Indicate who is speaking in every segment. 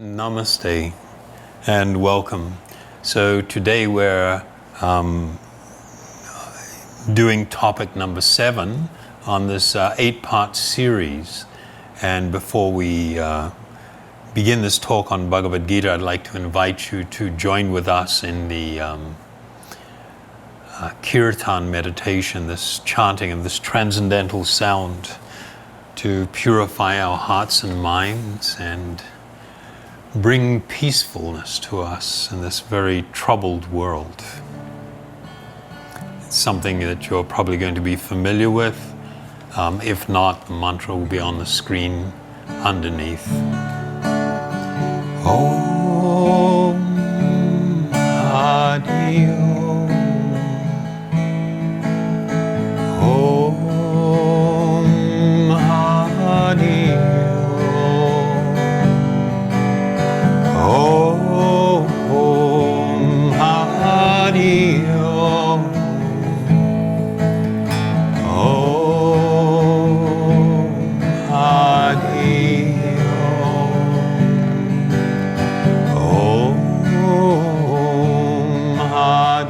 Speaker 1: Namaste and welcome. So today we're doing topic number 7 on this 8-part series. And before we begin this talk on Bhagavad Gita, I'd like to invite you to join with us in the kirtan meditation, this chanting of this transcendental sound to purify our hearts and minds and bring peacefulness to us in this very troubled world. It's something that you're probably going to be familiar with. If not, the mantra will be on the screen underneath. Om Hadi Om. Om Hadi Om Hadi Om. Om Hadi Om. Om Hadi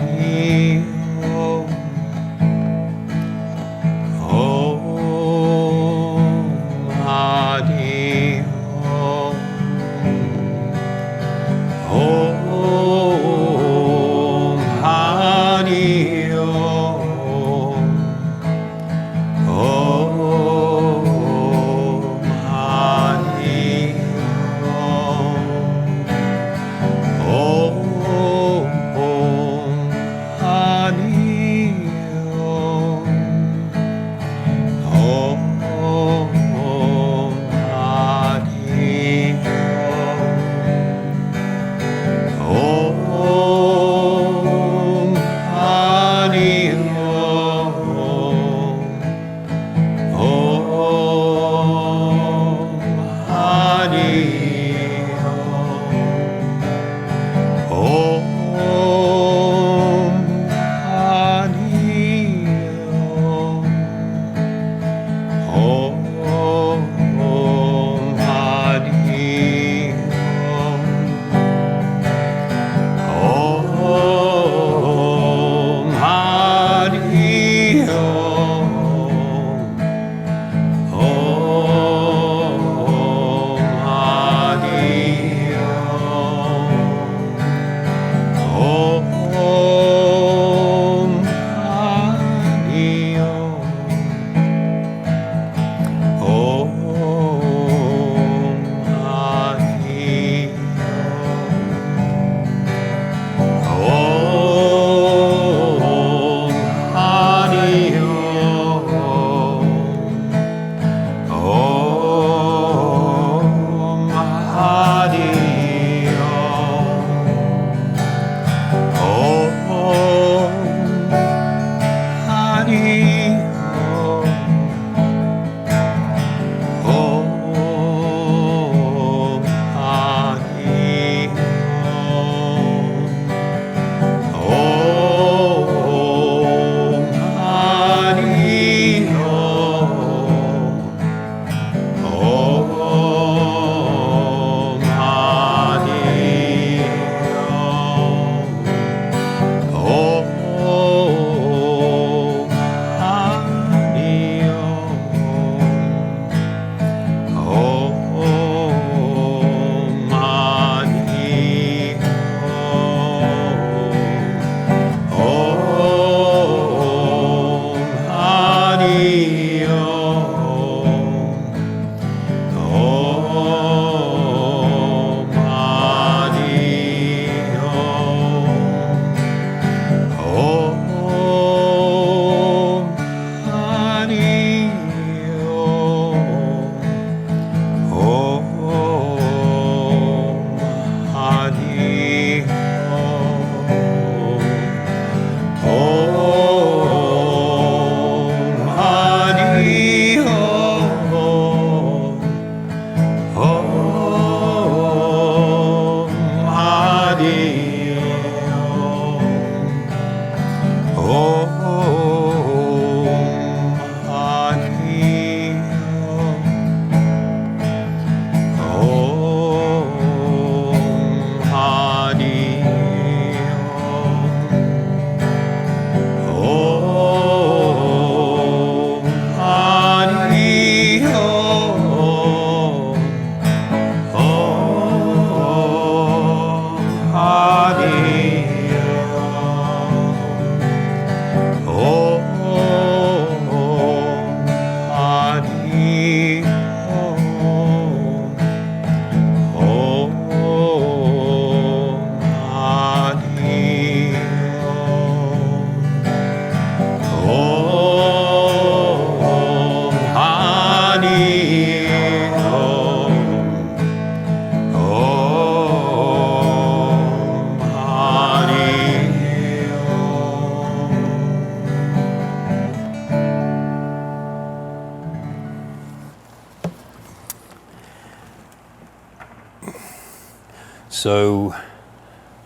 Speaker 1: So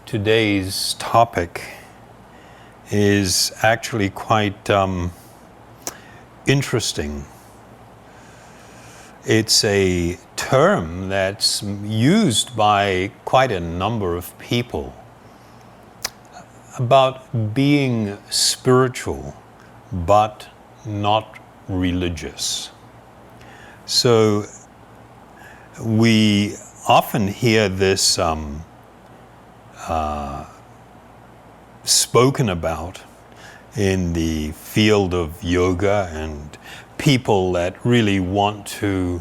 Speaker 1: today's topic is actually quite interesting. It's a term that's used by quite a number of people about being spiritual but not religious. So we often hear this spoken about in the field of yoga, and people that really want to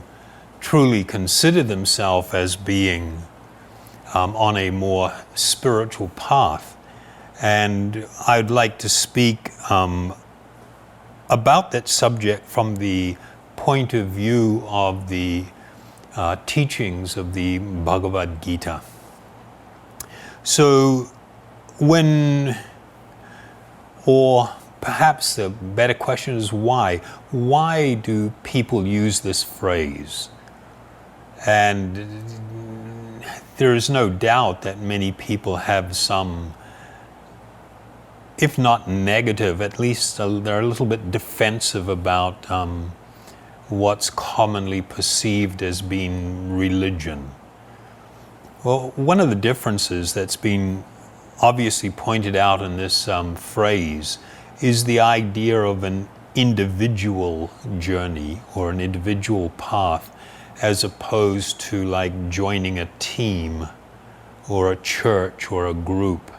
Speaker 1: truly consider themselves as being on a more spiritual path. And I'd like to speak about that subject from the point of view of the teachings of the Bhagavad Gita. So or perhaps the better question is why? Why do people use this phrase? And there is no doubt that many people have some, if not negative, at least they're a little bit defensive about what's commonly perceived as being religion. Well, one of the differences that's been obviously pointed out in this phrase is the idea of an individual journey or an individual path, as opposed to like joining a team or a church or a group.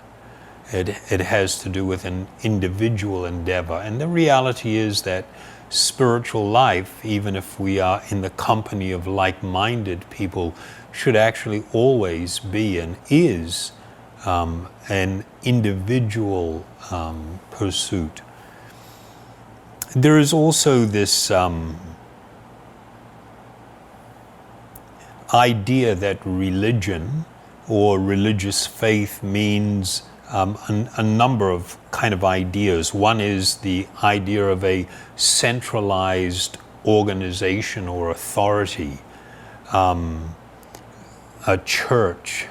Speaker 1: It has to do with an individual endeavor. And the reality is that spiritual life, even if we are in the company of like-minded people, should actually always be and is an individual pursuit. There is also this idea that religion or religious faith means a number of kind of ideas. One is the idea of a centralized organization or authority, a church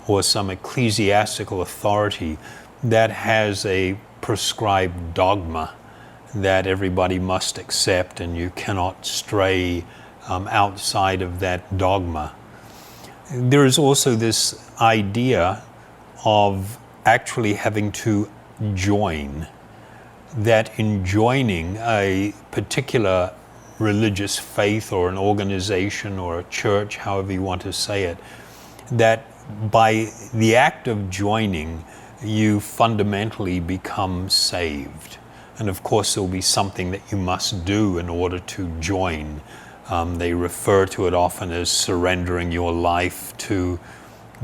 Speaker 1: or some ecclesiastical authority that has a prescribed dogma that everybody must accept, and you cannot stray outside of that dogma. There is also this idea of actually having to join, that in joining a particular religious faith or an organization or a church, however you want to say it, that by the act of joining, you fundamentally become saved. And of course, there will be something that you must do in order to join. They refer to it often as surrendering your life to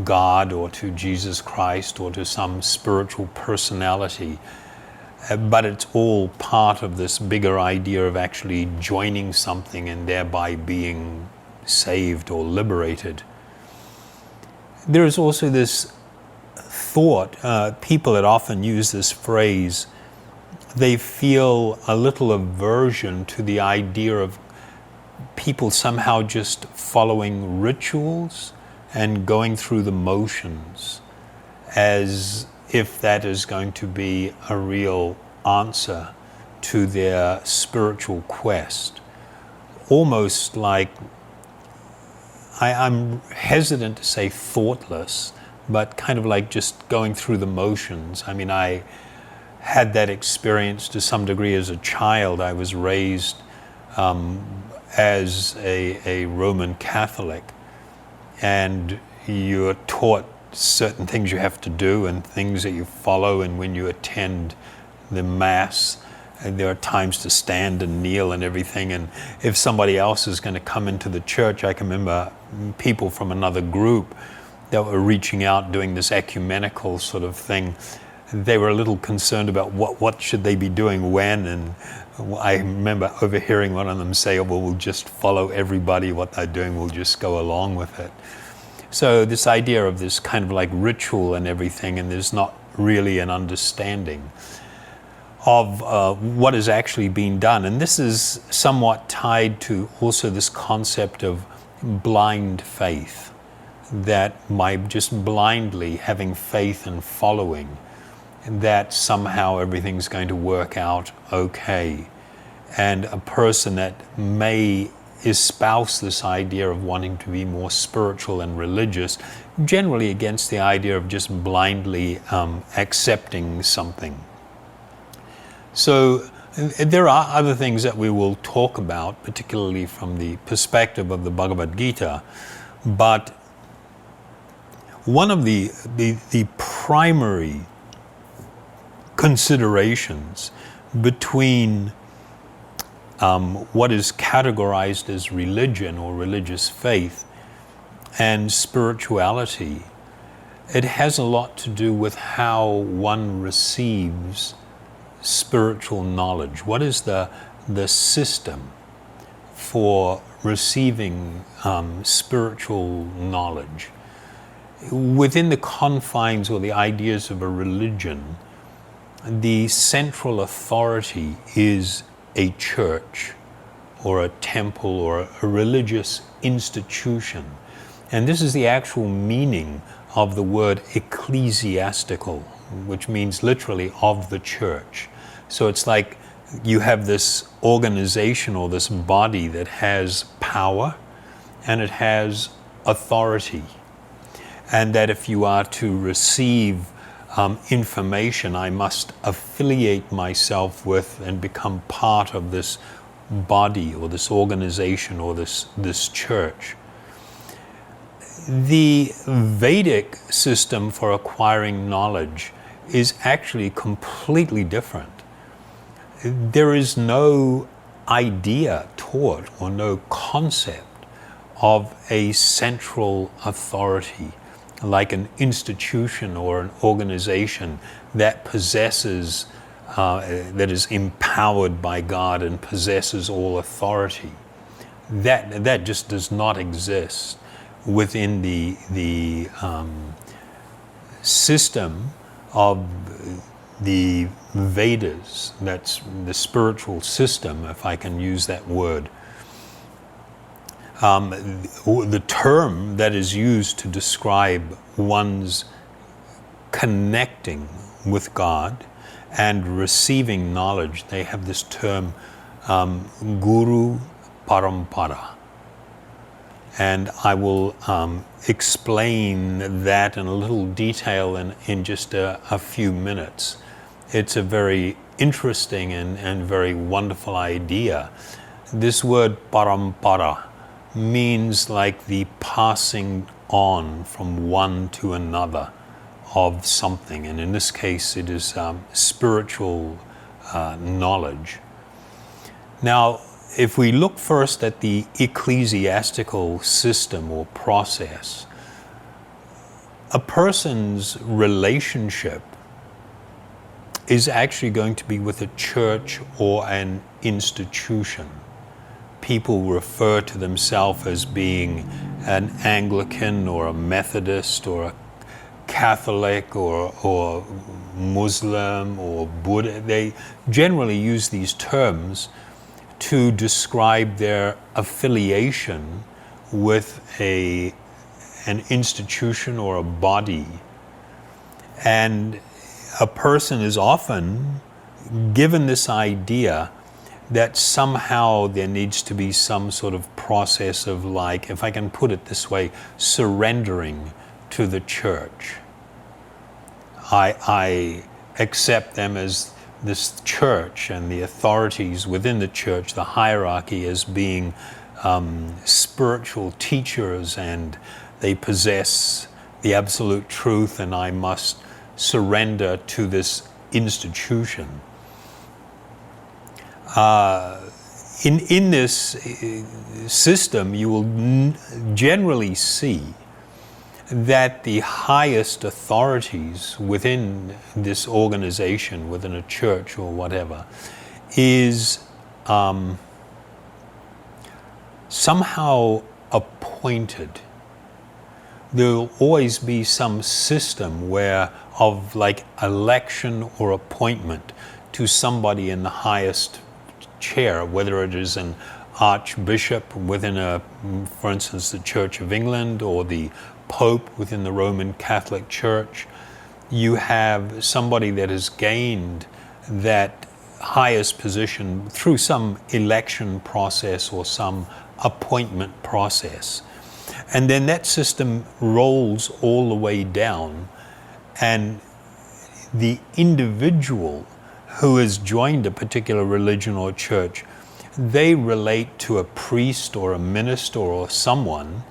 Speaker 1: God or to Jesus Christ or to some spiritual personality. But it's all part of this bigger idea of actually joining something and thereby being saved or liberated. There is also this thought, people that often use this phrase, they feel a little aversion to the idea of people somehow just following rituals and going through the motions, as if that is going to be a real answer to their spiritual quest. Almost like, I'm hesitant to say thoughtless, but kind of like just going through the motions. I mean, I had that experience to some degree as a child. I was raised as a Roman Catholic, and you're taught certain things you have to do and things that you follow, and when you attend the Mass, there are times to stand and kneel and everything, and if somebody else is going to come into the church, I can remember people from another group that were reaching out doing this ecumenical sort of thing. They were a little concerned about what should they be doing when, and I remember overhearing one of them say, oh, well, we'll just follow everybody, what they're doing, we'll just go along with it. So this idea of this kind of like ritual and everything, and there's not really an understanding of what is actually being done. And this is somewhat tied to also this concept of blind faith. that by just blindly having faith and following, that somehow everything's going to work out okay. And a person that may espouse this idea of wanting to be more spiritual and religious, generally against the idea of just blindly accepting something. So there are other things that we will talk about, particularly from the perspective of the Bhagavad Gita, but one of the primary considerations between what is categorized as religion or religious faith and spirituality, it has a lot to do with how one receives spiritual knowledge. What is the system for receiving spiritual knowledge? Within the confines or the ideas of a religion, the central authority is a church or a temple or a religious institution. And this is the actual meaning of the word ecclesiastical, which means literally of the church. So it's like you have this organization or this body that has power and it has authority. And that if you are to receive information, I must affiliate myself with and become part of this body or this organization or this church. The Vedic system for acquiring knowledge is actually completely different. There is no idea taught or no concept of a central authority, like an institution or an organization that possesses, that is empowered by God and possesses all authority. That just does not exist within the system of the Vedas. That's the spiritual system, if I can use that word. The term that is used to describe one's connecting with God and receiving knowledge, they have this term, guru parampara. And I will explain that in a little detail in just a few minutes. It's a very interesting and very wonderful idea. This word parampara means like the passing on from one to another of something, and in this case it is spiritual knowledge. Now, if we look first at the ecclesiastical system or process, a person's relationship is actually going to be with a church or an institution. People refer to themselves as being an Anglican or a Methodist or a Catholic or Muslim or Buddha. They generally use these terms to describe their affiliation with an institution or a body. And a person is often given this idea that somehow there needs to be some sort of process of, like, if I can put it this way, surrendering to the church. I accept them as this church and the authorities within the church, the hierarchy, as being spiritual teachers, and they possess the absolute truth, and I must surrender to this institution. In this system, you will generally see that the highest authorities within this organization, within a church or whatever, is somehow appointed. There will always be some system where of like election or appointment to somebody in the highest chair, whether it is an archbishop within for instance, the Church of England, or the Pope within the Roman Catholic Church. You have somebody that has gained that highest position through some election process or some appointment process. And then that system rolls all the way down, and the individual who has joined a particular religion or church, they relate to a priest or a minister or someone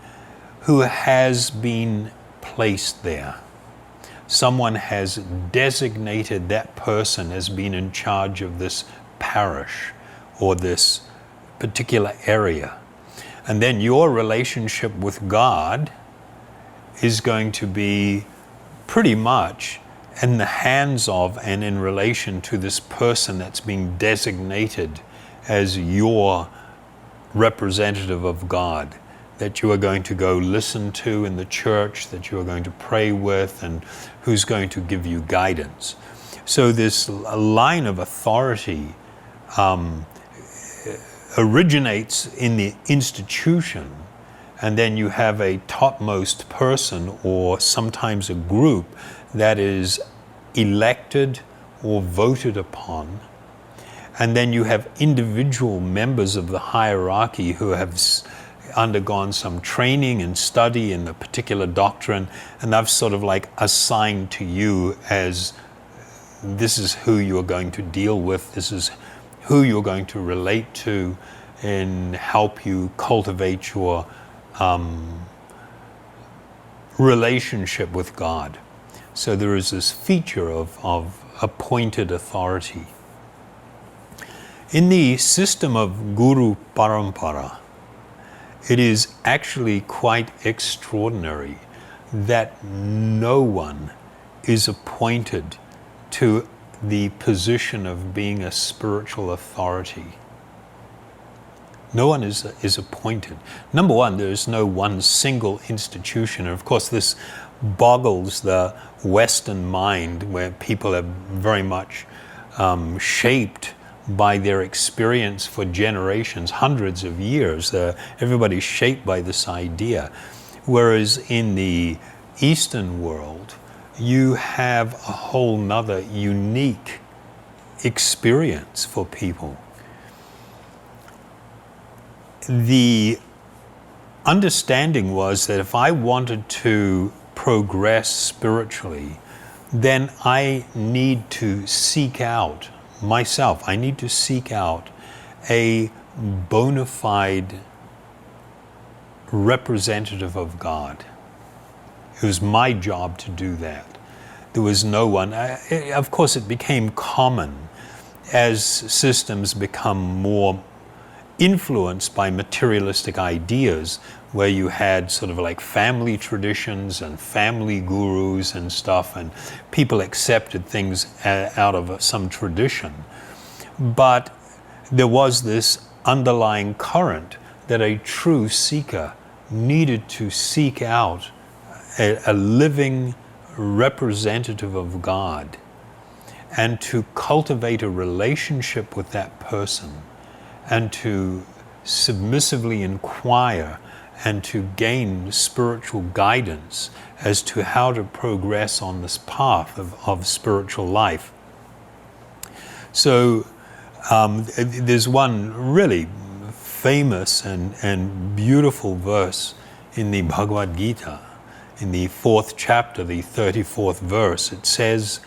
Speaker 1: who has been placed there. Someone has designated that person as being in charge of this parish or this particular area. And then your relationship with God is going to be pretty much in the hands of and in relation to this person that's being designated as your representative of God, that you are going to go listen to in the church, that you are going to pray with, and who's going to give you guidance. So this line of authority originates in the institution, and then you have a topmost person or sometimes a group that is elected or voted upon. And then you have individual members of the hierarchy who have undergone some training and study in the particular doctrine, and I've sort of like assigned to you as this is who you're going to deal with, this is who you're going to relate to and help you cultivate your relationship with God. So there is this feature of appointed authority. In the system of Guru Parampara, it is actually quite extraordinary that no one is appointed to the position of being a spiritual authority. No one is appointed. Number one, there is no one single institution. And of course, this boggles the Western mind, where people are very much shaped by their experience for generations, hundreds of years. Everybody's shaped by this idea. Whereas in the Eastern world, you have a whole nother unique experience for people. The understanding was that if I wanted to progress spiritually, then I need to seek out myself. I need to seek out a bona fide representative of God. It was my job to do that. There was no one. Of course, it became common as systems become more influenced by materialistic ideas, where you had sort of like family traditions and family gurus and stuff, and people accepted things out of some tradition. But there was this underlying current that a true seeker needed to seek out a living representative of God and to cultivate a relationship with that person and to submissively inquire and to gain spiritual guidance as to how to progress on this path of spiritual life. So there's one really famous and beautiful verse in the Bhagavad Gita, in the 4th chapter, the 34th verse. It says,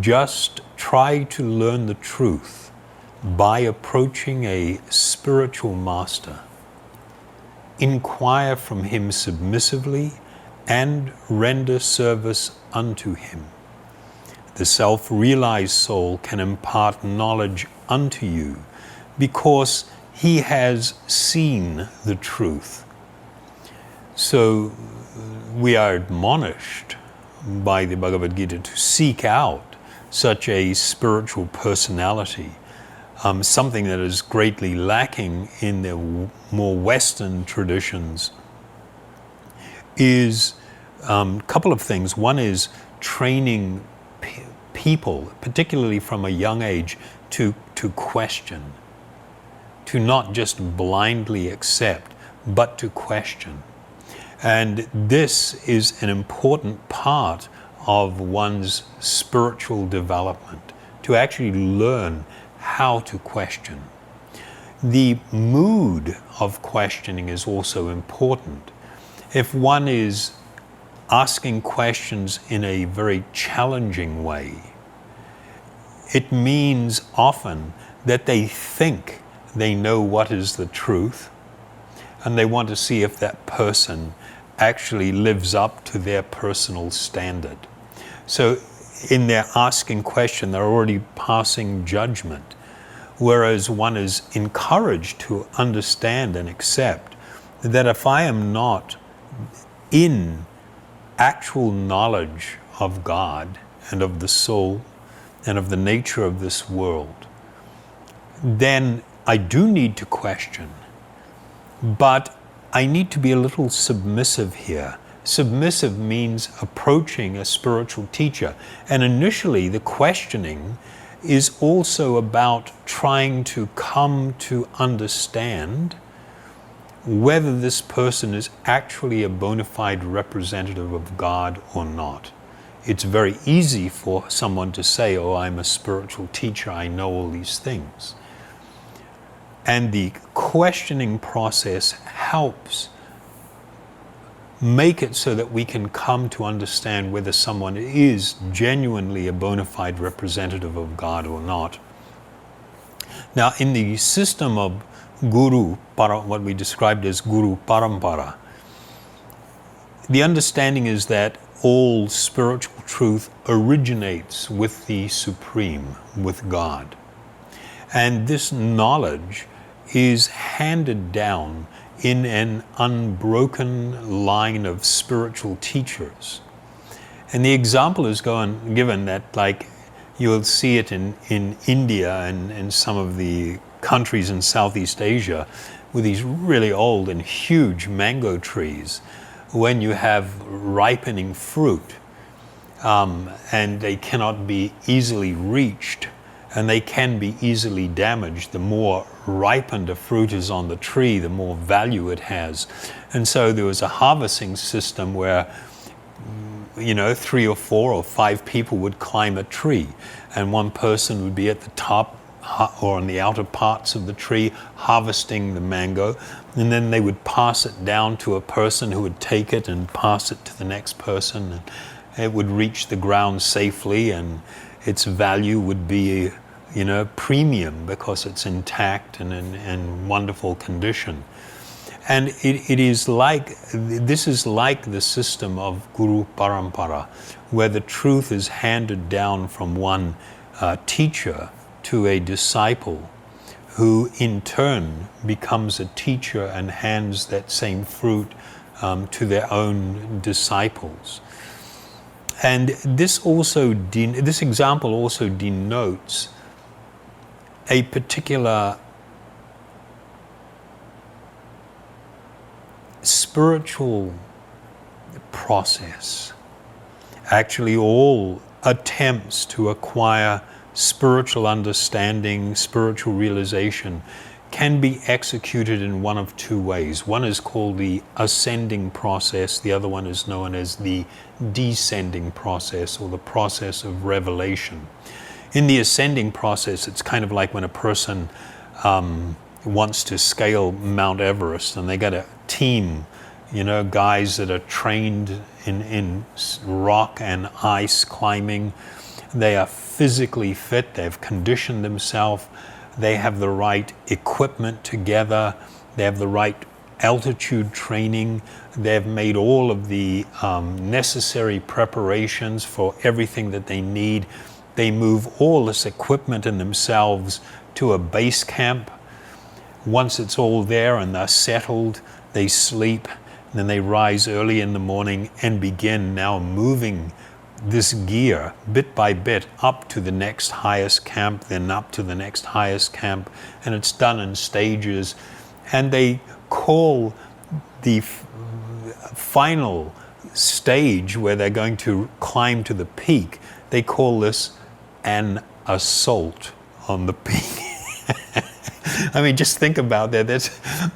Speaker 1: "Just try to learn the truth by approaching a spiritual master. Inquire from him submissively and render service unto him. The self-realized soul can impart knowledge unto you because he has seen the truth." So we are admonished by the Bhagavad Gita to seek out such a spiritual personality. Something that is greatly lacking in the more Western traditions is a couple of things. One is training people, particularly from a young age, to question, to not just blindly accept, but to question. And this is an important part of one's spiritual development, to actually learn how to question. The mood of questioning is also important. If one is asking questions in a very challenging way, it means often that they think they know what is the truth, and they want to see if that person actually lives up to their personal standard. So in their asking question, they're already passing judgment, whereas one is encouraged to understand and accept that if I am not in actual knowledge of God and of the soul and of the nature of this world, then I do need to question. But I need to be a little submissive here. Submissive means approaching a spiritual teacher. And initially, the questioning is also about trying to come to understand whether this person is actually a bona fide representative of God or not. It's very easy for someone to say, oh, I'm a spiritual teacher, I know all these things. And the questioning process helps make it so that we can come to understand whether someone is genuinely a bona fide representative of God or not. Now, in the system of Guru, what we described as Guru Parampara, the understanding is that all spiritual truth originates with the Supreme, with God. And this knowledge is handed down in an unbroken line of spiritual teachers. And the example is given that, like, you'll see it in India and some of the countries in Southeast Asia with these really old and huge mango trees. When you have ripening fruit and they cannot be easily reached and they can be easily damaged, the more ripened a fruit is on the tree, the more value it has. And so there was a harvesting system where 3 or 4 or 5 people would climb a tree, and one person would be at the top or on the outer parts of the tree harvesting the mango, and then they would pass it down to a person who would take it and pass it to the next person, and it would reach the ground safely, and its value would be premium because it's intact and in wonderful condition. And this is like the system of Guru Parampara, where the truth is handed down from one teacher to a disciple, who in turn becomes a teacher and hands that same fruit to their own disciples. And this example also denotes a particular spiritual process. Actually, all attempts to acquire spiritual understanding, spiritual realization, can be executed in one of 2 ways. One is called the ascending process, the other one is known as the descending process, or the process of revelation. In the ascending process, it's kind of like when a person wants to scale Mount Everest, and they got a team, guys that are trained in rock and ice climbing. They are physically fit, they've conditioned themselves, they have the right equipment together, they have the right altitude training, they've made all of the necessary preparations for everything that they need. They move all this equipment and themselves to a base camp. Once it's all there and they're settled, they sleep, and then they rise early in the morning and begin now moving this gear bit by bit up to the next highest camp, then up to the next highest camp, and it's done in stages. And they call the final stage where they're going to climb to the peak, they call this an assault on the peak. I mean, just think about that.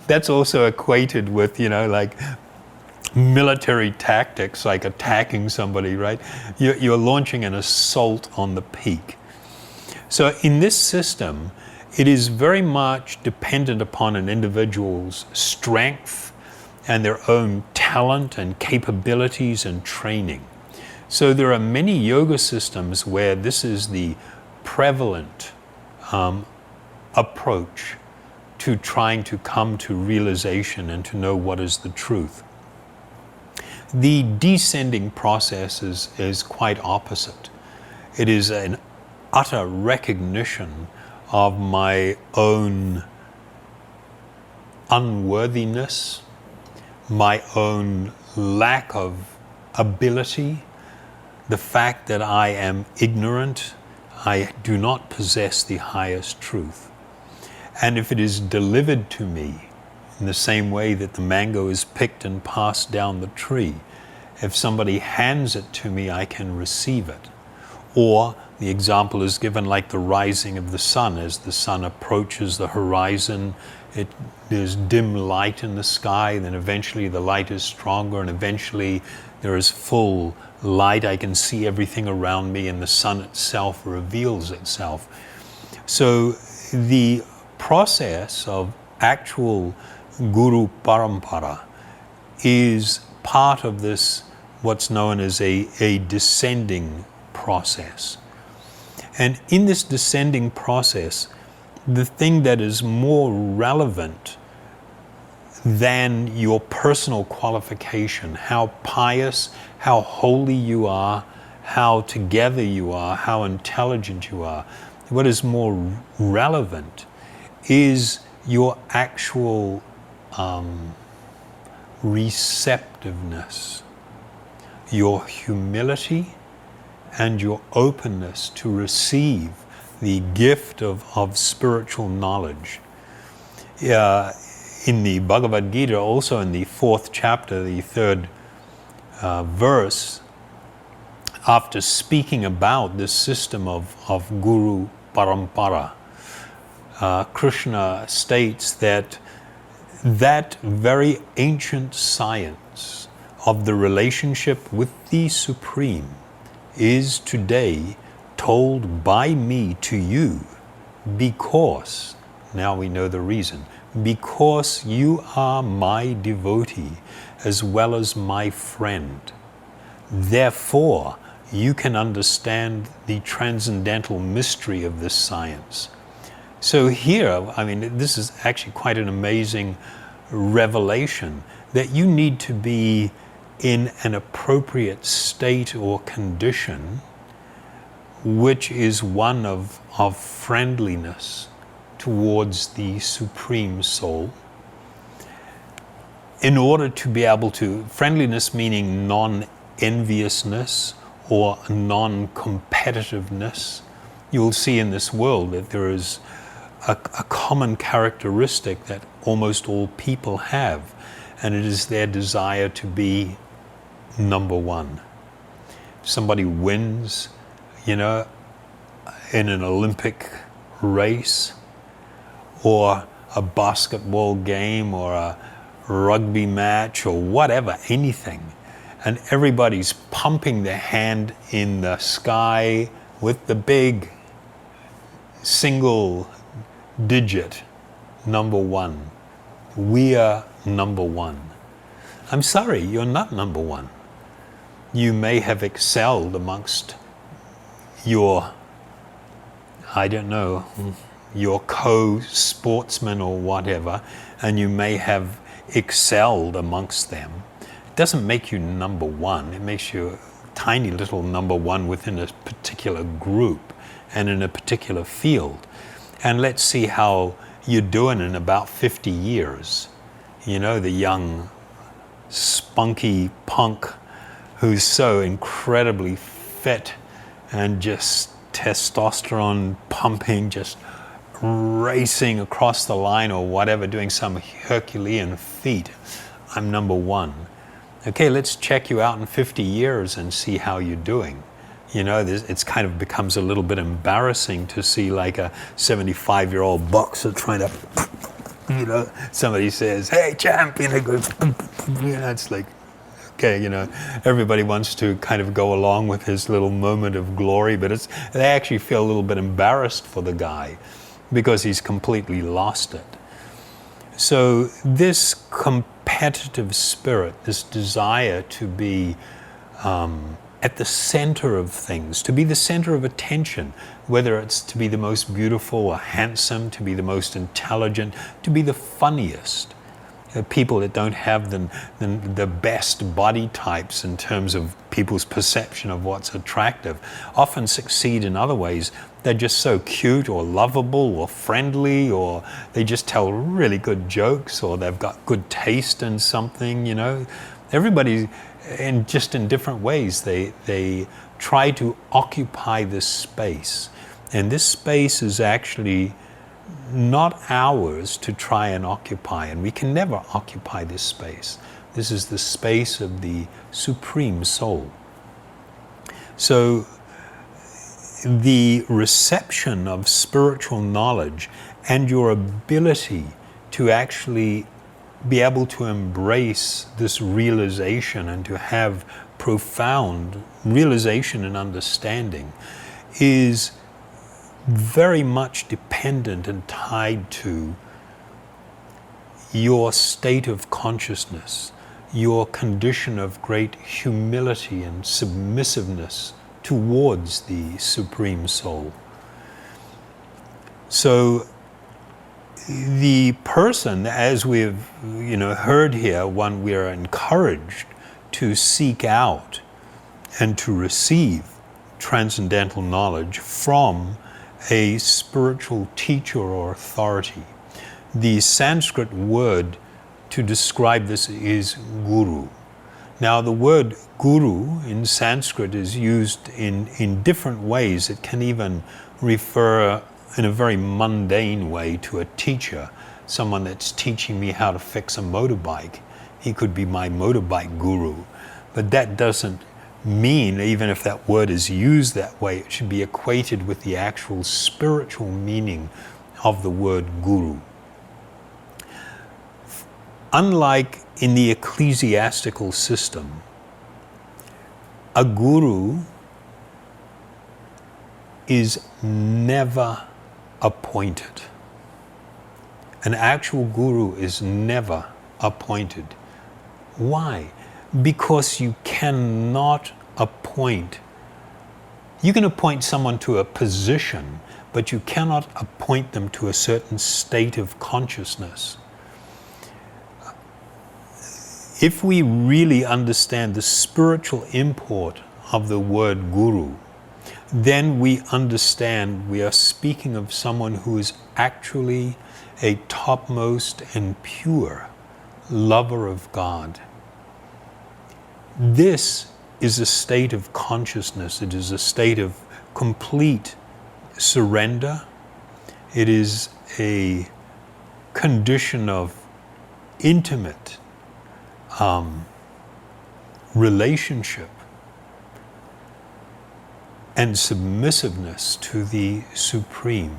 Speaker 1: That's also equated with, military tactics, like attacking somebody, right? You're launching an assault on the peak. So in this system, it is very much dependent upon an individual's strength and their own talent and capabilities and training. So there are many yoga systems where this is the prevalent approach to trying to come to realization and to know what is the truth. The descending process is quite opposite. It is an utter recognition of my own unworthiness, my own lack of ability, the fact that I am ignorant, I do not possess the highest truth. And if it is delivered to me in the same way that the mango is picked and passed down the tree, if somebody hands it to me, I can receive it. Or the example is given like the rising of the sun. As the sun approaches the horizon, there's dim light in the sky, then eventually the light is stronger, and eventually there is full light. I can see everything around me, and the sun itself reveals itself. So the process of actual guru parampara is part of this, what's known as a descending process. And in this descending process, the thing that is more relevant than your personal qualification, how pious, how holy you are, how together you are, how intelligent you are, what is more relevant is your actual receptiveness, your humility, and your openness to receive the gift of spiritual knowledge. In the Bhagavad Gita, also in the 4th chapter, the 3rd verse, after speaking about this system of guru parampara, Krishna states that very ancient science of the relationship with the Supreme is today told by me to you because, now we know the reason, because you are my devotee as well as my friend. Therefore, you can understand the transcendental mystery of this science. So here, I mean, this is actually quite an amazing revelation that you need to be in an appropriate state or condition, which is one of friendliness towards the Supreme Soul, in order to be able to, friendliness meaning non-enviousness or non-competitiveness. You'll see in this world that there is a common characteristic that almost all people have, and it is their desire to be number one. If somebody wins, in an Olympic race, or a basketball game, or a rugby match, or whatever, anything, and everybody's pumping their hand in the sky with the big single digit number one. We are number one. I'm sorry, you're not number one. You may have excelled amongst your, your co-sportsmen or whatever, and you may have excelled amongst them. It doesn't make you number one. It makes you a tiny little number one within a particular group and in a particular field. And let's see how you're doing in about 50 years. The young, spunky punk who's so incredibly fit and just testosterone pumping, just racing across the line or whatever, doing some Herculean feat. I'm number one. Okay, let's check you out in 50 years and see how you're doing. It's kind of becomes a little bit embarrassing to see like a 75-year-old boxer trying to, somebody says, "Hey, champ," it's like, Okay, everybody wants to kind of go along with his little moment of glory, but they actually feel a little bit embarrassed for the guy because he's completely lost it. So this competitive spirit, this desire to be at the center of things, to be the center of attention, whether it's to be the most beautiful or handsome, to be the most intelligent, to be the funniest. People that don't have the best body types in terms of people's perception of what's attractive often succeed in other ways. They're just so cute or lovable or friendly, or they just tell really good jokes, or they've got good taste in something, Everybody, in different ways, they try to occupy this space. And this space is actually not ours to try and occupy, and we can never occupy this space. This is the space of the Supreme Soul. So the reception of spiritual knowledge and your ability to actually be able to embrace this realization and to have profound realization and understanding is very much dependent and tied to your state of consciousness, your condition of great humility and submissiveness towards the Supreme Soul. So the person, as we've heard here, we are encouraged to seek out and to receive transcendental knowledge from a spiritual teacher or authority. The Sanskrit word to describe this is guru. Now the word guru in Sanskrit is used in different ways. It can even refer in a very mundane way to a teacher, someone that's teaching me how to fix a motorbike. He could be my motorbike guru. But that doesn't mean, even if that word is used that way, it should be equated with the actual spiritual meaning of the word guru. Unlike in the ecclesiastical system, a guru is never appointed. An actual guru is never appointed. Why? Because you cannot appoint. You can appoint someone to a position, but you cannot appoint them to a certain state of consciousness. If we really understand the spiritual import of the word guru, then we understand we are speaking of someone who is actually a topmost and pure lover of God. This is a state of consciousness. It is a state of complete surrender. It is a condition of intimate relationship and submissiveness to the Supreme.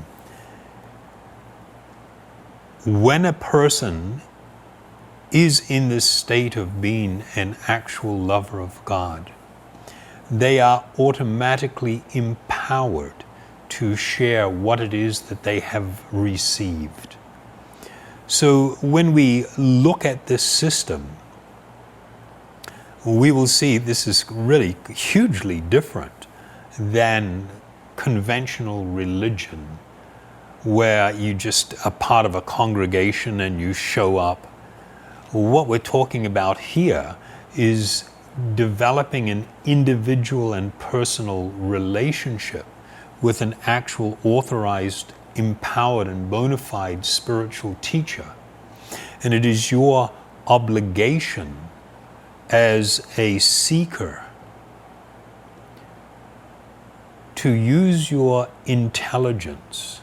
Speaker 1: When a person is in this state of being an actual lover of God, they are automatically empowered to share what it is that they have received. So when we look at this system, we will see this is really hugely different than conventional religion, where you just are part of a congregation and you show up. What we're talking about here is developing an individual and personal relationship with an actual authorized, empowered and bona fide spiritual teacher. And it is your obligation as a seeker to use your intelligence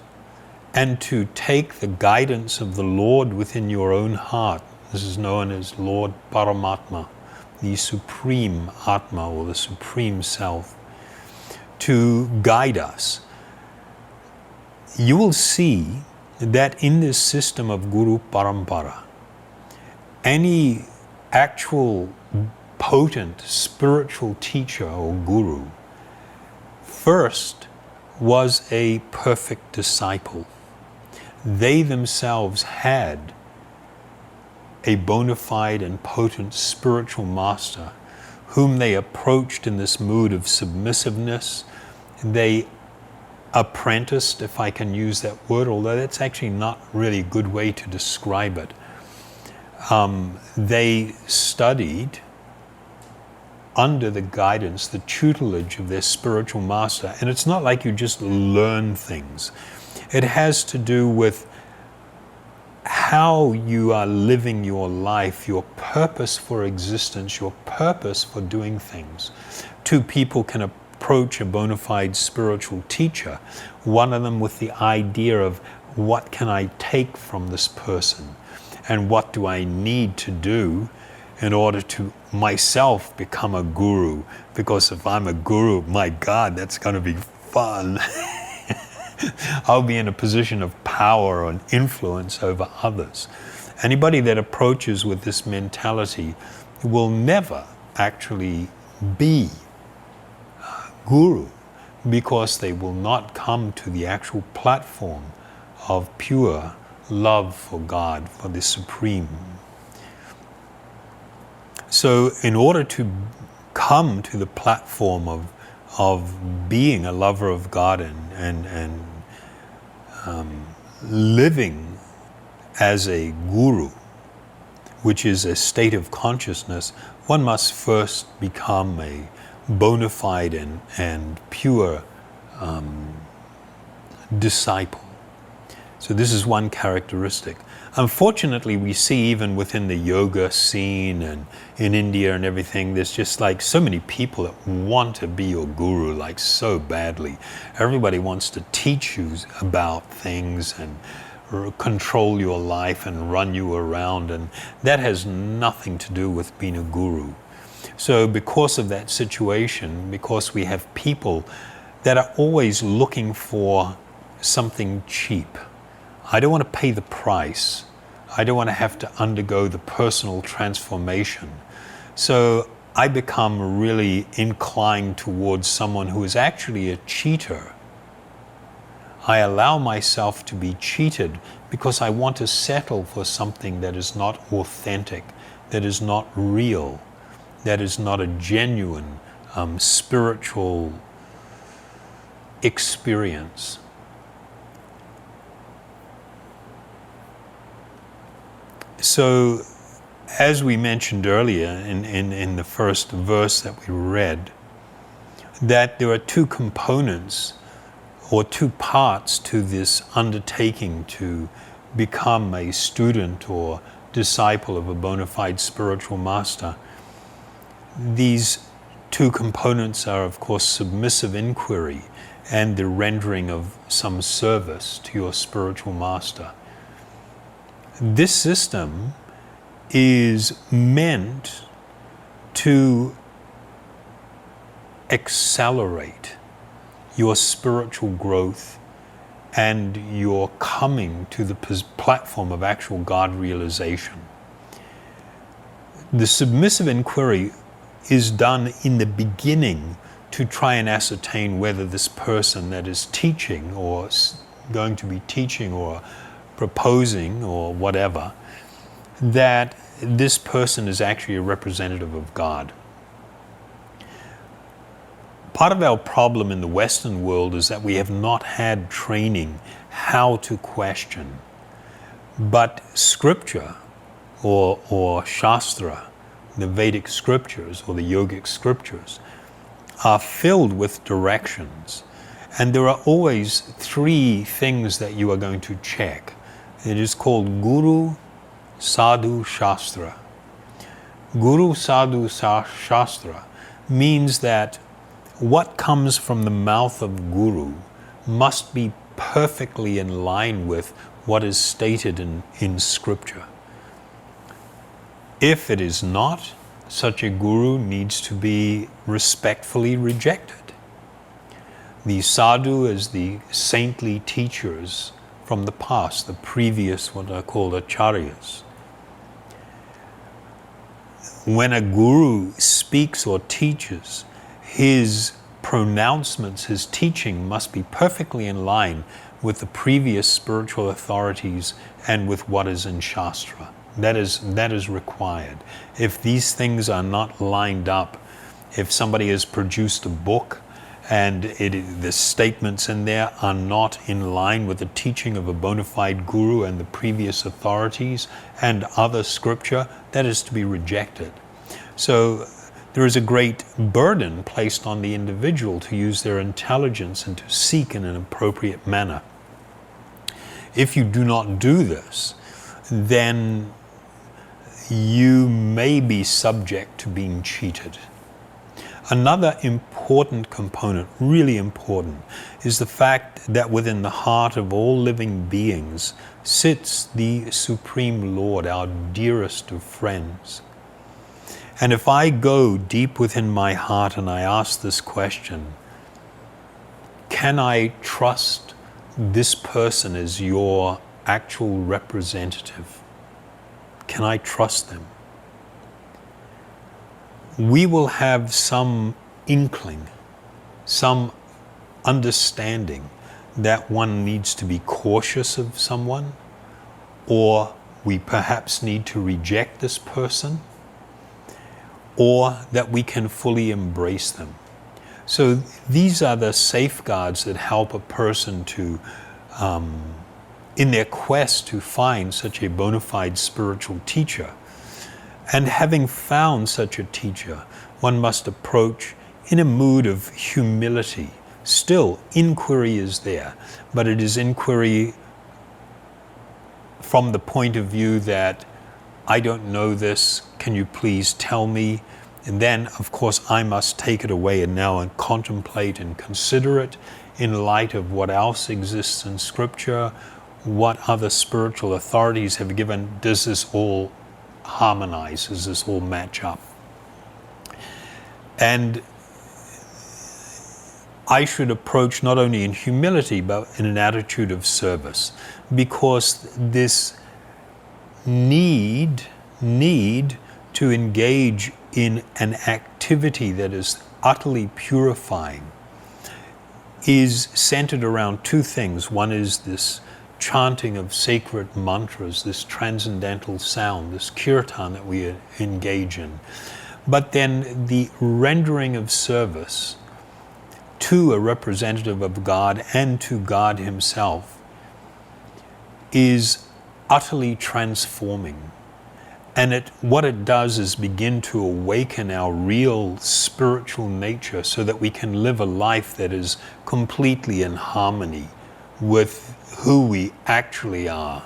Speaker 1: and to take the guidance of the Lord within your own heart. This is known as Lord Paramatma, the Supreme Atma or the Supreme Self, to guide us. You will see that in this system of Guru Parampara, any actual potent spiritual teacher or guru first was a perfect disciple. They themselves had a bona fide and potent spiritual master whom they approached in this mood of submissiveness. They apprenticed, if I can use that word, although that's actually not really a good way to describe it. They studied under the guidance, the tutelage of their spiritual master. And it's not like you just learn things. It has to do with how you are living your life, your purpose for existence, your purpose for doing things. Two people can approach a bona fide spiritual teacher, one of them with the idea of what can I take from this person and what do I need to do in order to myself become a guru, because if I'm a guru, my God, that's going to be fun. I'll be in a position of power and influence over others. Anybody that approaches with this mentality will never actually be a guru, because they will not come to the actual platform of pure love for God, for the Supreme. So in order to come to the platform of being a lover of God and living as a guru, which is a state of consciousness, one must first become a bona fide and pure disciple. So this is one characteristic. Unfortunately, we see even within the yoga scene and in India and everything, there's just like so many people that want to be your guru like so badly. Everybody wants to teach you about things and control your life and run you around, and that has nothing to do with being a guru. So because of that situation, because we have people that are always looking for something cheap, I don't want to pay the price. I don't want to have to undergo the personal transformation. So I become really inclined towards someone who is actually a cheater. I allow myself to be cheated because I want to settle for something that is not authentic, that is not real, that is not a genuine spiritual experience. So, as we mentioned earlier in the first verse that we read, that there are two components or two parts to this undertaking to become a student or disciple of a bona fide spiritual master. These two components are, of course, submissive inquiry and the rendering of some service to your spiritual master. This system is meant to accelerate your spiritual growth and your coming to the platform of actual God realization. The submissive inquiry is done in the beginning to try and ascertain whether this person that is teaching or going to be teaching or proposing or whatever, that this person is actually a representative of God. Part of our problem in the Western world is that we have not had training how to question. But scripture or Shastra, the Vedic scriptures or the yogic scriptures, are filled with directions. And there are always three things that you are going to check. It is called Guru, Sadhu, Shastra. Guru, Sadhu, Shastra means that what comes from the mouth of Guru must be perfectly in line with what is stated in Scripture. If it is not, such a Guru needs to be respectfully rejected. The Sadhu is the saintly teachers from the past, the previous, what are called acharyas. when a guru speaks or teaches, his pronouncements, his teaching must be perfectly in line with the previous spiritual authorities and with what is in Shastra. That is required. If these things are not lined up, if somebody has produced a book and the statements in there are not in line with the teaching of a bona fide guru and the previous authorities and other scripture, that is to be rejected. So there is a great burden placed on the individual to use their intelligence and to seek in an appropriate manner. If you do not do this, then you may be subject to being cheated. Another important component, really important, is the fact that within the heart of all living beings sits the Supreme Lord, our dearest of friends. And if I go deep within my heart and I ask this question, can I trust this person as your actual representative? Can I trust them? We will have some inkling, some understanding that one needs to be cautious of someone, or we perhaps need to reject this person, or that we can fully embrace them. So these are the safeguards that help a person to, in their quest to find such a bona fide spiritual teacher. And having found such a teacher, one must approach in a mood of humility. Still, inquiry is there, but it is inquiry from the point of view that I don't know this, can you please tell me? And then, of course, I must take it away and now and contemplate and consider it in light of what else exists in Scripture, what other spiritual authorities have given. Does this all harmonize? Does this all match up? And I should approach not only in humility, but in an attitude of service, because this need to engage in an activity that is utterly purifying is centered around two things. One is this chanting of sacred mantras, this transcendental sound, this kirtan that we engage in. But then the rendering of service to a representative of God and to God Himself is utterly transforming. And what it does is begin to awaken our real spiritual nature so that we can live a life that is completely in harmony with who we actually are.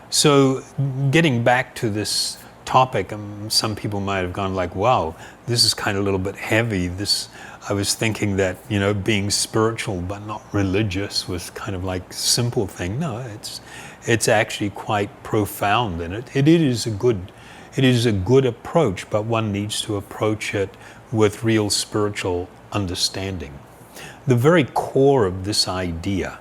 Speaker 1: So getting back to this topic, some people might have gone like, wow, this is kind of a little bit heavy. I was thinking that, being spiritual but not religious was kind of like a simple thing. No, it's actually quite profound, and it is a good approach, but one needs to approach it with real spiritual understanding. The very core of this idea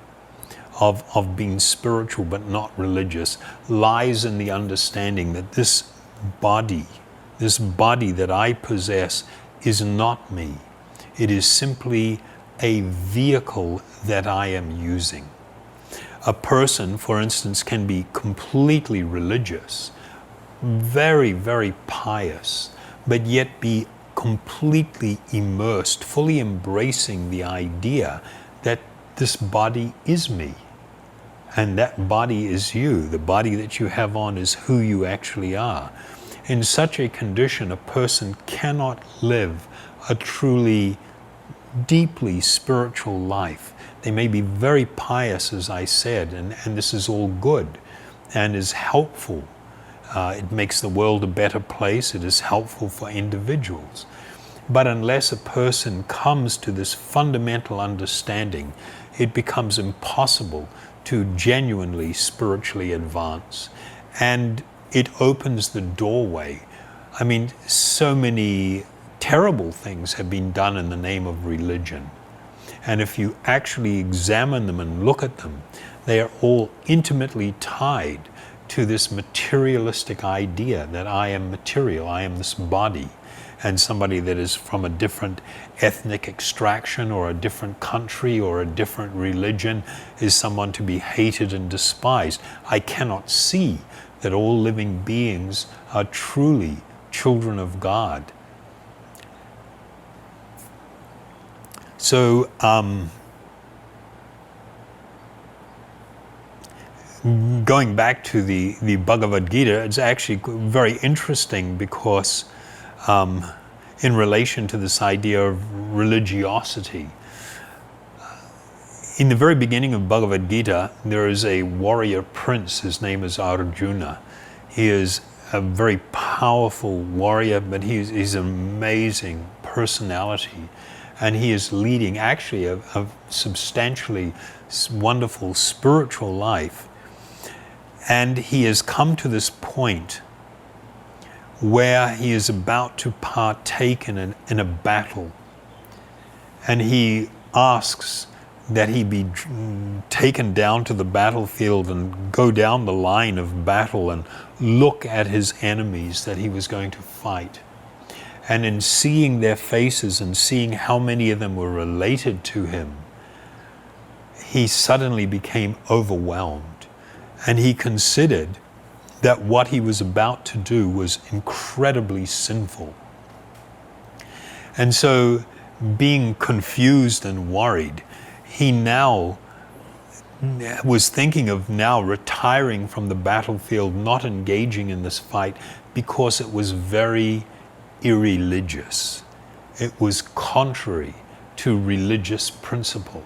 Speaker 1: of being spiritual but not religious lies in the understanding that this body that I possess is not me. It is simply a vehicle that I am using. A person, for instance, can be completely religious, very, very pious, but yet be completely immersed, fully embracing the idea that this body is me. And that body is you. The body that you have on is who you actually are. In such a condition, a person cannot live a truly deeply spiritual life. They may be very pious, as I said, and this is all good and is helpful. It makes the world a better place. It is helpful for individuals. But unless a person comes to this fundamental understanding, it becomes impossible to genuinely spiritually advance. And it opens the doorway. I mean, so many terrible things have been done in the name of religion. And if you actually examine them and look at them, they are all intimately tied to this materialistic idea that I am material, I am this body, and somebody that is from a different ethnic extraction or a different country or a different religion is someone to be hated and despised. I cannot see that all living beings are truly children of God. So, going back to the Bhagavad Gita, it's actually very interesting because in relation to this idea of religiosity, in the very beginning of Bhagavad Gita, there is a warrior prince. His name is Arjuna. He is a very powerful warrior, but he's an amazing personality. And he is leading actually a substantially wonderful spiritual life. And he has come to this point where he is about to partake in a battle. And he asks that he be taken down to the battlefield and go down the line of battle and look at his enemies that he was going to fight. And in seeing their faces and seeing how many of them were related to him, he suddenly became overwhelmed. And he considered that what he was about to do was incredibly sinful. And so, being confused and worried, he now was thinking of now retiring from the battlefield, not engaging in this fight, because it was very irreligious. It was contrary to religious principle.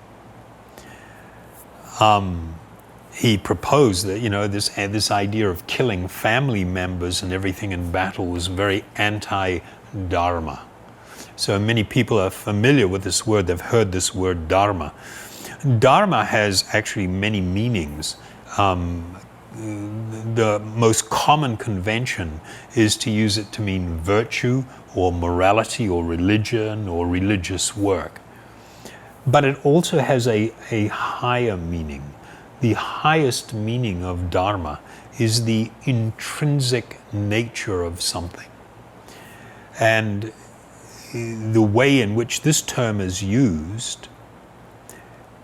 Speaker 1: He proposed that, this idea of killing family members and everything in battle was very anti-dharma. So many people are familiar with this word, they've heard this word dharma. Dharma has actually many meanings. The most common convention is to use it to mean virtue or morality or religion or religious work. But it also has a higher meaning. The highest meaning of dharma is the intrinsic nature of something. And the way in which this term is used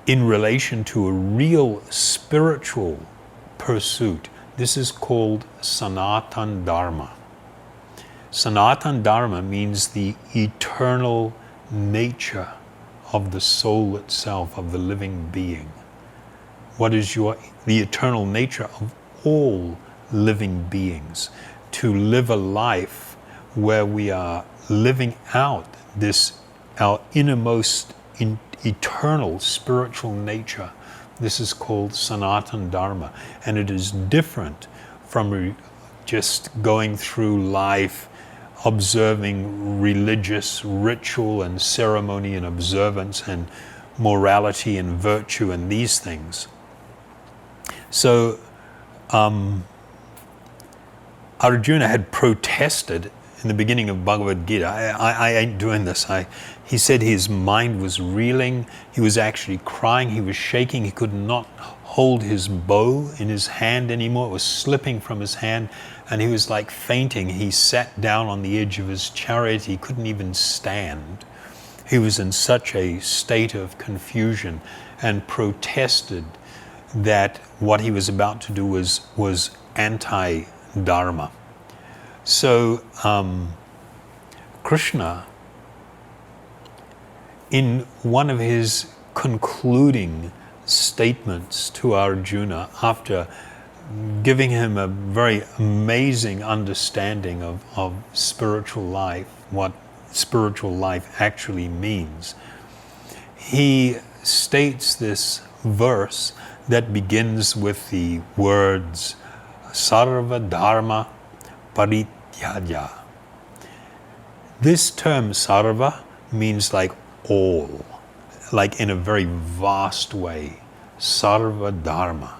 Speaker 1: in relation to a real spiritual pursuit, this is called Sanatana-dharma. Sanatana-dharma means the eternal nature of the soul itself, of the living being. What is the eternal nature of all living beings? To live a life where we are living out our innermost eternal spiritual nature. This is called Sanatana-dharma, and it is different from just going through life observing religious ritual and ceremony and observance and morality and virtue and these things. So Arjuna had protested in the beginning of Bhagavad Gita, I ain't doing this. He said his mind was reeling, he was actually crying, he was shaking, he could not hold his bow in his hand anymore, it was slipping from his hand, and he was like fainting. He sat down on the edge of his chariot, he couldn't even stand. He was in such a state of confusion and protested that what he was about to do was anti-dharma. So Krishna, in one of his concluding statements to Arjuna, after giving him a very amazing understanding of spiritual life, what spiritual life actually means, he states this verse that begins with the words sarva dharma parityaja. This term sarva means like all, like in a very vast way. Sarva dharma,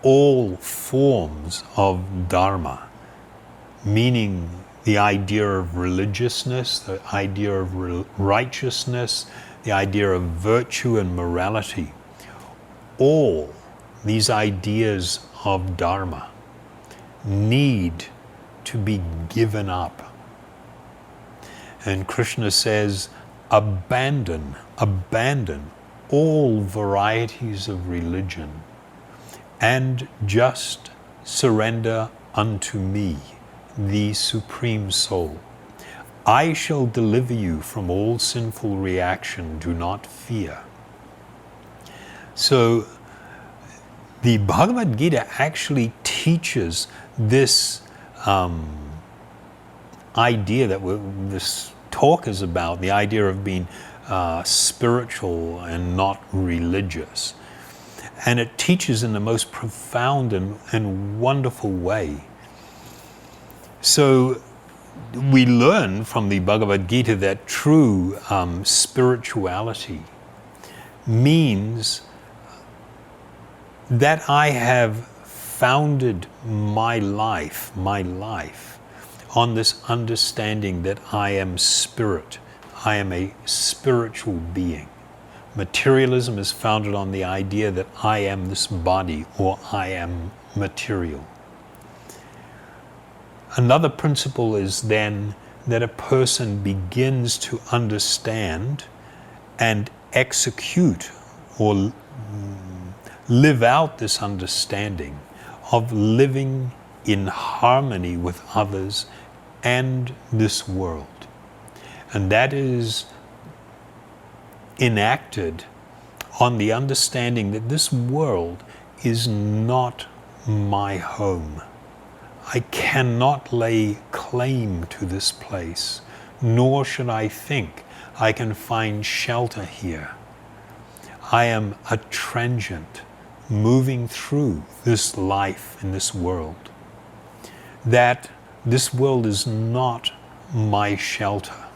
Speaker 1: all forms of dharma, meaning the idea of religiousness, the idea of righteousness, the idea of virtue and morality. All these ideas of dharma need to be given up. And Krishna says, abandon all varieties of religion and just surrender unto me, the Supreme Soul. I shall deliver you from all sinful reaction. Do not fear. So the Bhagavad Gita actually teaches this idea that this talk is about, the idea of being spiritual and not religious. And it teaches in the most profound and wonderful way. So we learn from the Bhagavad Gita that true spirituality means that I have founded my life on this understanding that I am spirit. I am a spiritual being. Materialism is founded on the idea that I am this body or I am material. Another principle is then that a person begins to understand and execute or live out this understanding of living in harmony with others and this world. And that is enacted on the understanding that this world is not my home. I cannot lay claim to this place, nor should I think I can find shelter here. I am a transient, moving through this life in this world. That this world is not my shelter.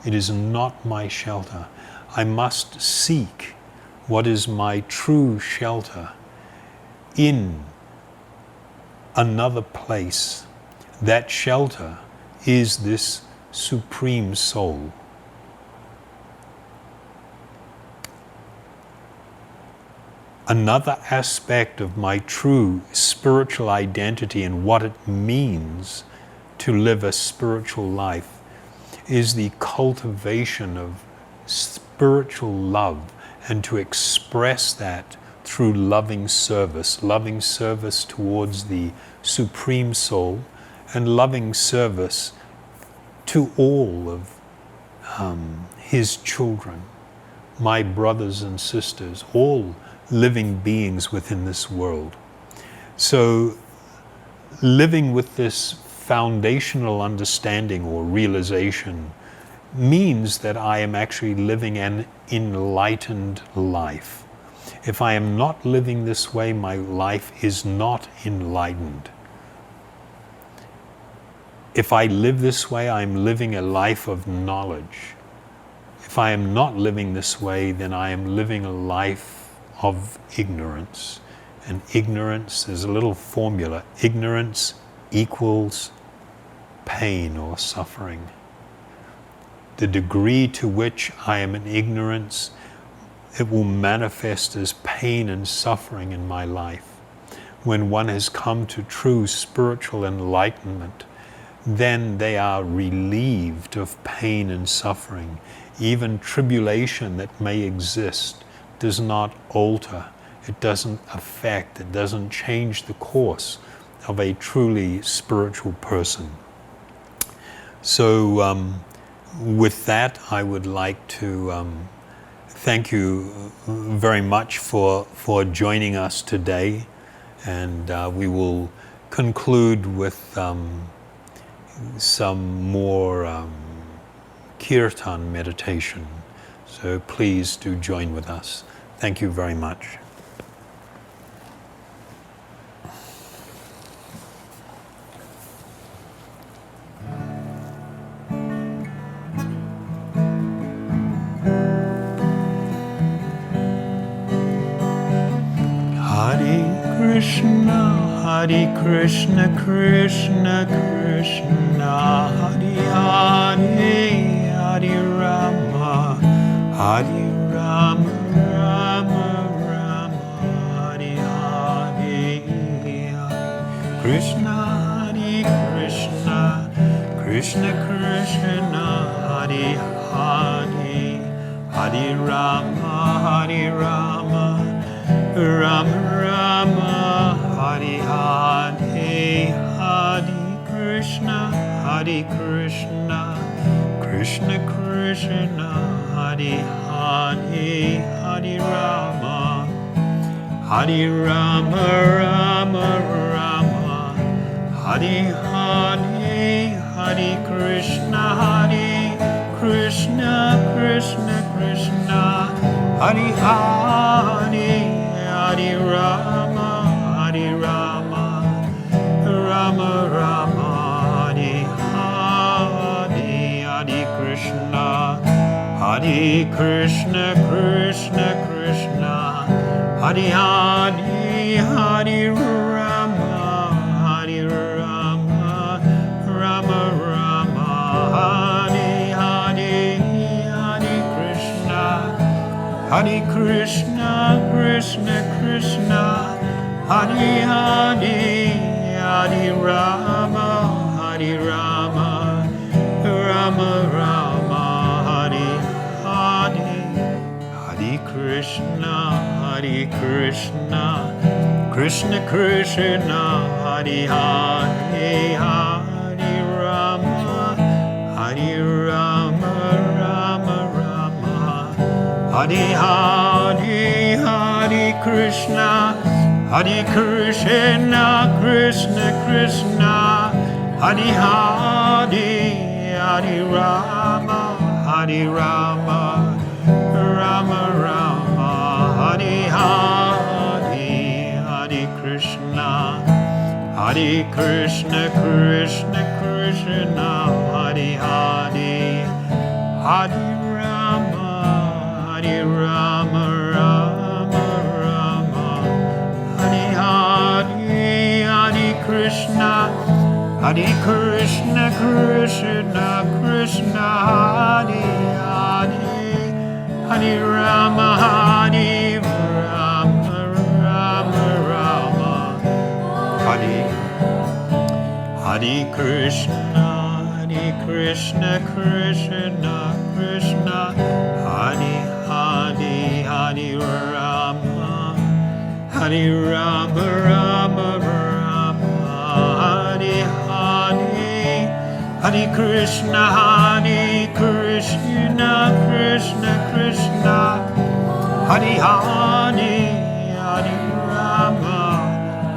Speaker 1: It is not my shelter. I must seek what is my true shelter in another place. That shelter is this Supreme Soul. Another aspect of my true spiritual identity and what it means to live a spiritual life is the cultivation of spiritual love, and to express that through loving service towards the Supreme Soul, and loving service to all of His children, my brothers and sisters, all living beings within this world. So living with this foundational understanding or realization means that I am actually living an enlightened life. If I am not living this way, my life is not enlightened. If I live this way, I'm living a life of knowledge. If I am not living this way, then I am living a life of ignorance. And ignorance, there's a little formula, ignorance equals pain or suffering. The degree to which I am in ignorance, it will manifest as pain and suffering in my life. When one has come to true spiritual enlightenment, then they are relieved of pain and suffering. Even tribulation that may exist does not alter, it doesn't affect, it doesn't change the course of a truly spiritual person. So with that, I would like to thank you very much for joining us today, and we will conclude with some more kirtan meditation. So please do join with us. Thank you very much. Hare Krishna, Krishna Krishna, Hare Hare, Hare Rama, Hare Rama, Rama Rama, Hare Hare, Krishna Krishna Krishna, Hare Hare, Hare Rama, Hare Rama, Rama Rama, Hare Hare, Hare Krishna, Krishna Krishna, Hare Hare, Hare Rama, Hare Rama, Rama Rama, Hare Hare, Hare Krishna, Krishna Krishna, Hare Hare, Hare Rama, Hare Rama, Rama Rama, Hare Hare, Hare Krishna, Krishna Krishna, Hare Hare, Hare Rama, Hare Rama, Rama Rama, Hare Hare, Hare Krishna, Krishna Krishna, Hare Hare, Hare Rama, Hare Rama, Rama Rama, Hare Hare, Hare Krishna, Krishna Krishna, Hare Hare, Hare Rama, Hare Rama, Rama Rama, Hare Hare, Hare Krishna, Krishna Krishna, Hare Hare, Hare Rama, Hare Rama, Rama Rama, Hare Hare, Hare Krishna, Krishna Krishna, Hare Hare, Hare Rama, Hare Rama, Rama Rama, Hare Hare, Hare Krishna, Krishna Krishna, Hare Hare, Hare Rama, Hare Rama, Rama Rama, Hare Krishna, Krishna Krishna, Hare Hare, Hare Rama, Hare Rama, Rama Rama, Hare Hare, Hare Krishna, Krishna Krishna, Hare Hare, Hare Rama,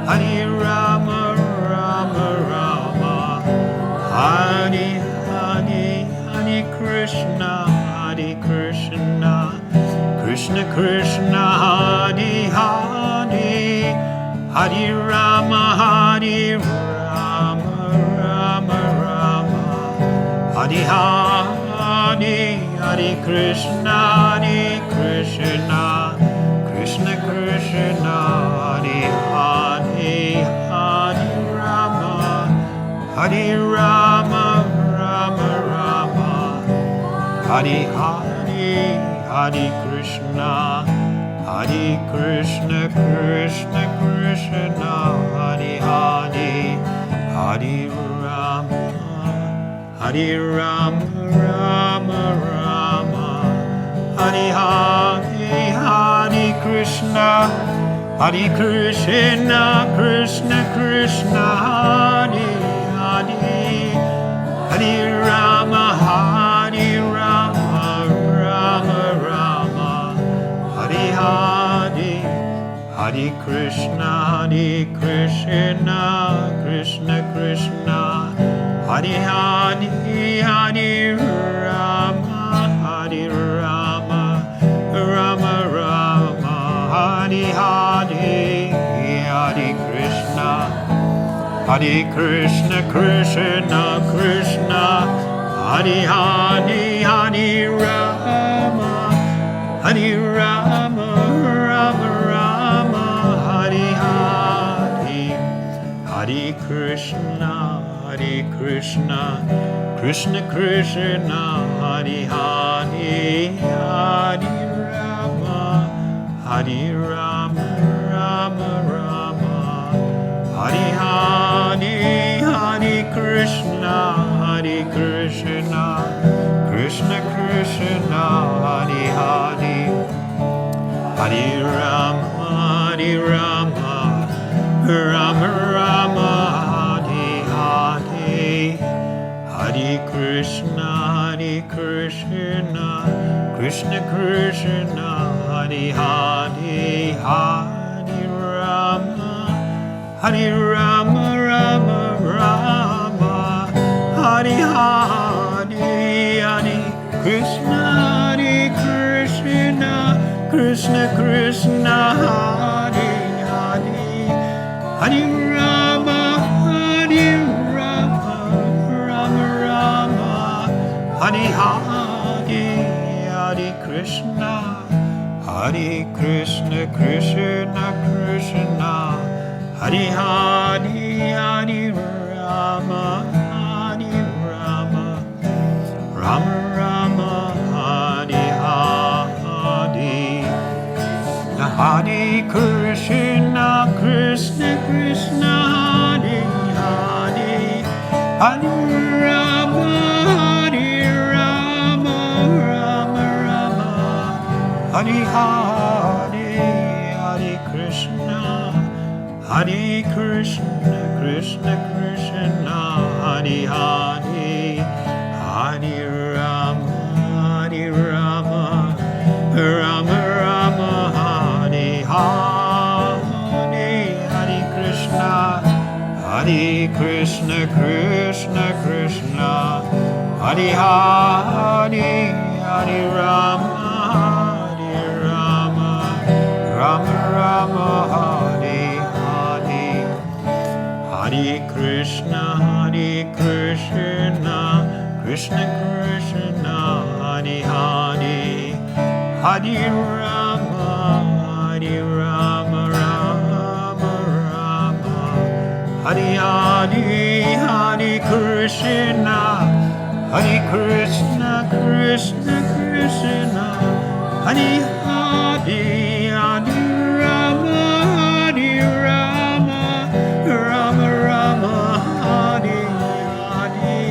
Speaker 1: Hare Rama, Rama Rama, Hare Hare, Hare Krishna, Krishna Krishna, Hare Hare, Hare Rama, Hare Rama, Rama Rama, Hare Hare, Hare Krishna, Krishna Krishna, Hare Hare, Hare Rama, Hare Rama, Rama Rama, Hare Hare, Hare Krishna, Krishna Krishna, Hare Hare, Hare Rama, Hare Rama, Rama Rama, Hare Hare, Hare Krishna, Krishna Krishna, Hare Hare, Hare Rama, Hare Rama, Rama Rama, Hare Hare, Hare Krishna, Krishna Krishna, Hare Hare, Hare Rama, Hare Rama, Rama Rama, Hare Hare, Hare Krishna, Krishna Krishna, Hare Hare, Hare Rama, Hare Rama, Rama Rama, Hare Hare, Hare Krishna, Krishna Krishna, Hare Hare, Hare Rama, Hare Rama, Rama Rama, Hare Hare, Hare Krishna, Krishna, Hare Hare, Hare Rama, Rama Rama, Hare Hare, Hare Krishna, Krishna Krishna, Hare Hare, Hare Rama, Rama Rama, Hare Hare, Hare Krishna, Krishna Krishna, Hare Hare, Hare Rama, Rama Rama, Hare Hare, Hare Krishna, Krishna Krishna, Hare Hare, Hare Rama, Rama Rama, Hare Hare, Hare Krishna, Krishna Krishna, Hare Hare, Hare Rama, Rama Rama, Hare Hare, Hare Krishna, Krishna Krishna, Hare Hare, Hare Rama, Rama Rama, Hare Hare, Hare Krishna, Krishna Krishna, Hare Hare, Hare Rama, Rama Rama, Hare Hare, Hare Krishna, Krishna Krishna, Hare Hare, Hare Rama, Rama Rama, Hare Hare, Hare Krishna, Krishna Krishna, Hare Hare, Hare Rama, Rama Rama, Hare Hare,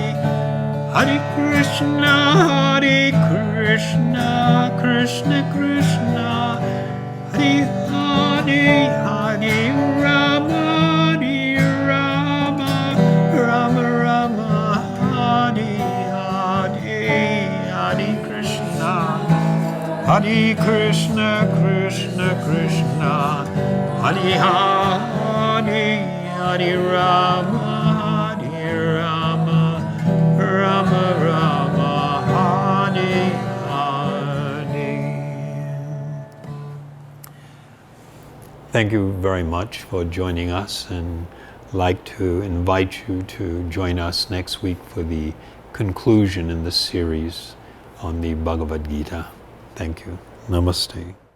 Speaker 1: Hare Krishna, Krishna Krishna, Hare Hare, Hare Rama, Rama Rama, Hare Hare, Hare Krishna, Krishna Krishna, Hare Hare, Hare Rama, Rama Rama, Hare Hare. Thank you very much for joining us, and like to invite you to join us next week for the conclusion in this series on the Bhagavad Gita. Thank you. Namaste.